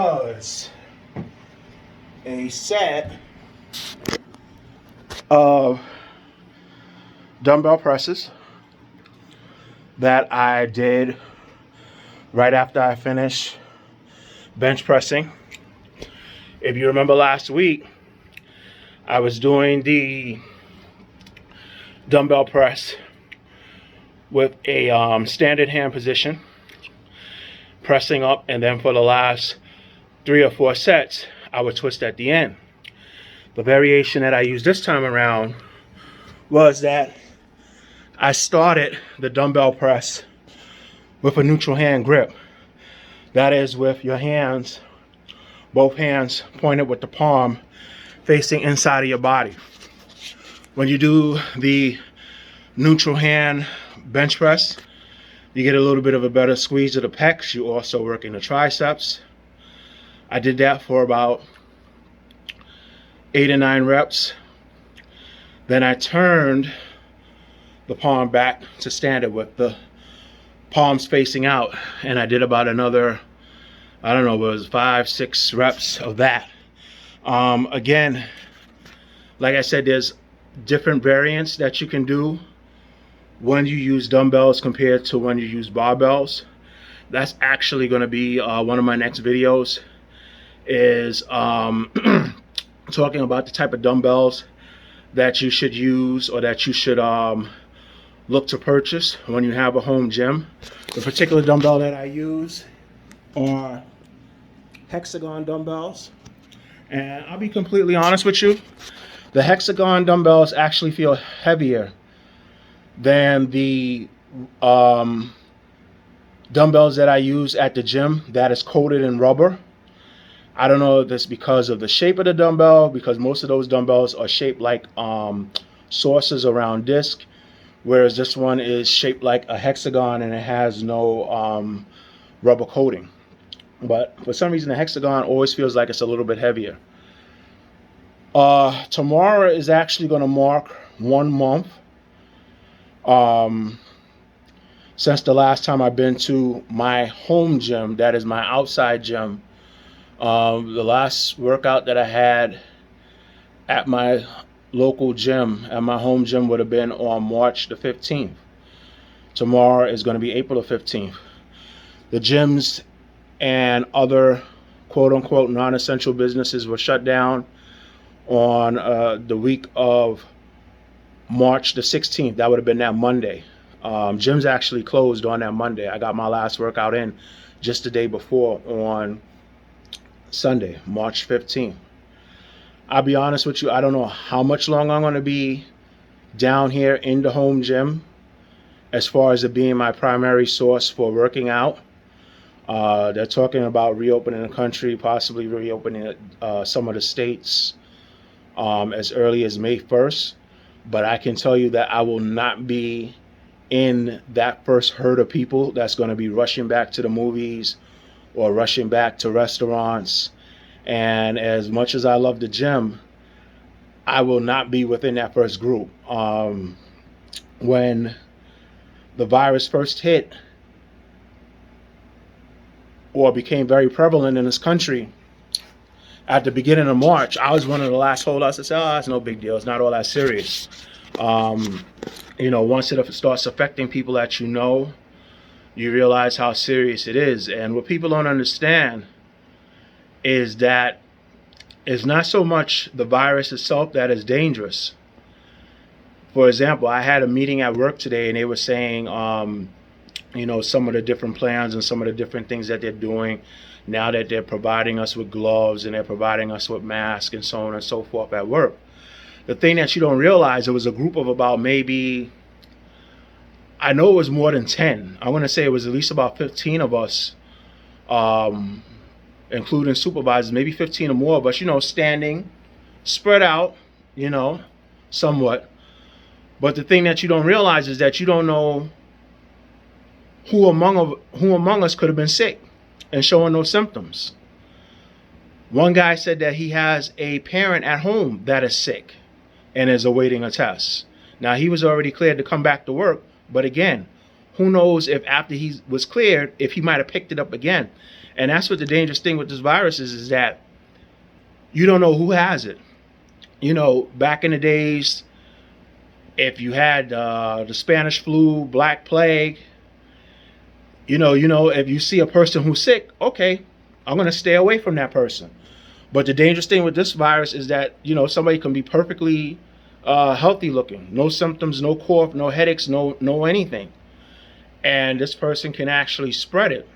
was a set of dumbbell presses that I did right after I finished bench pressing. If you remember last week, I was doing the dumbbell press with a standard hand position, pressing up, and then for the last 3 or 4 sets, I would twist at the end. The variation that I used this time around was that I started the dumbbell press with a neutral hand grip. That is with your hands, both hands pointed with the palm facing inside of your body. When you do the neutral hand bench press, you get a little bit of a better squeeze of the pecs. You also working the triceps. I did that for about 8 or 9 reps. Then I turned the palm back to standard with the palms facing out, and I did about another, I don't know, it was 5, 6 reps of that. Again, like I said, there's different variants that you can do when you use dumbbells compared to when you use barbells. That's actually going to be one of my next videos, is talking about the type of dumbbells that you should use or that you should look to purchase when you have a home gym. The particular dumbbell that I use are Hexagon dumbbells, and I'll be completely honest with you, the Hexagon dumbbells actually feel heavier than the dumbbells that I use at the gym that is coated in rubber. I don't know if that's because of the shape of the dumbbell, because most of those dumbbells are shaped like saucers around disc, whereas this one is shaped like a hexagon and it has no rubber coating. But for some reason, the Hexagon always feels like it's a little bit heavier. Tomorrow is actually going to mark 1 month since the last time I've been to my home gym, that is my outside gym. The last workout that I had at my local gym, at my home gym, would have been on March the 15th. Tomorrow is going to be April the 15th. The gyms and other quote-unquote non-essential businesses were shut down on the week of March the 16th. That would have been that Monday. Gyms actually closed on that Monday. I got my last workout in just the day before on Sunday, March 15th. I'll be honest with you, I don't know how much longer I'm going to be down here in the home gym as far as it being my primary source for working out. They're talking about reopening the country, possibly reopening some of the states as early as May 1st. But I can tell you that I will not be in that first herd of people that's going to be rushing back to the movies or rushing back to restaurants. And as much as I love the gym, I will not be within that first group. When the virus first hit or became very prevalent in this country at the beginning of March, I was one of the last holdouts that said, oh, it's no big deal, it's not all that serious. Once it starts affecting people that you know, you realize how serious it is. And what people don't understand is that it's not so much the virus itself that is dangerous. For example, I had a meeting at work today and they were saying, some of the different plans and some of the different things that they're doing now that they're providing us with gloves and they're providing us with masks and so on and so forth at work. The thing that you don't realize, it was a group of about maybe, I know it was more than 10. I want to say it was at least about 15 of us, including supervisors, maybe 15 or more of us, standing, spread out, somewhat. But the thing that you don't realize is that you don't know who among us could have been sick and showing those symptoms. One guy said that he has a parent at home that is sick and is awaiting a test. Now, he was already cleared to come back to work, but again, who knows if after he was cleared, if he might have picked it up again. And that's what the dangerous thing with this virus is that you don't know who has it. Back in the days, if you had the Spanish flu, Black Plague, if you see a person who's sick, okay, I'm going to stay away from that person. But the dangerous thing with this virus is that, somebody can be perfectly healthy looking, no symptoms, no cough, no headaches, no anything. And this person can actually spread it.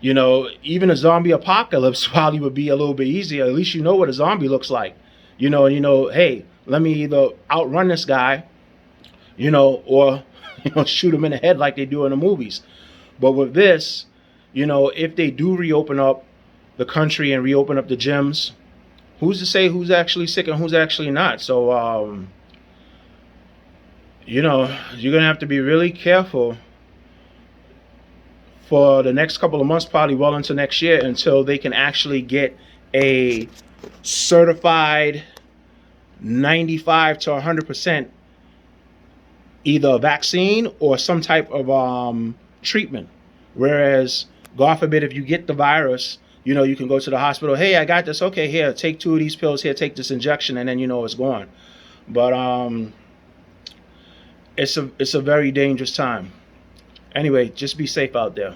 Even a zombie apocalypse probably would be a little bit easier. At least you know what a zombie looks like. Hey, let me either outrun this guy, or shoot him in the head like they do in the movies. But with this, if they do reopen up the country and reopen up the gyms, who's to say who's actually sick and who's actually not? So, you're going to have to be really careful for the next couple of months, probably well into next year, until they can actually get a certified 95 to 100% either a vaccine or some type of treatment. Whereas, God forbid, if you get the virus, you can go to the hospital. Hey, I got this. Okay, here, take 2 of these pills. Here, take this injection, and then it's gone. But it's a very dangerous time. Anyway, just be safe out there.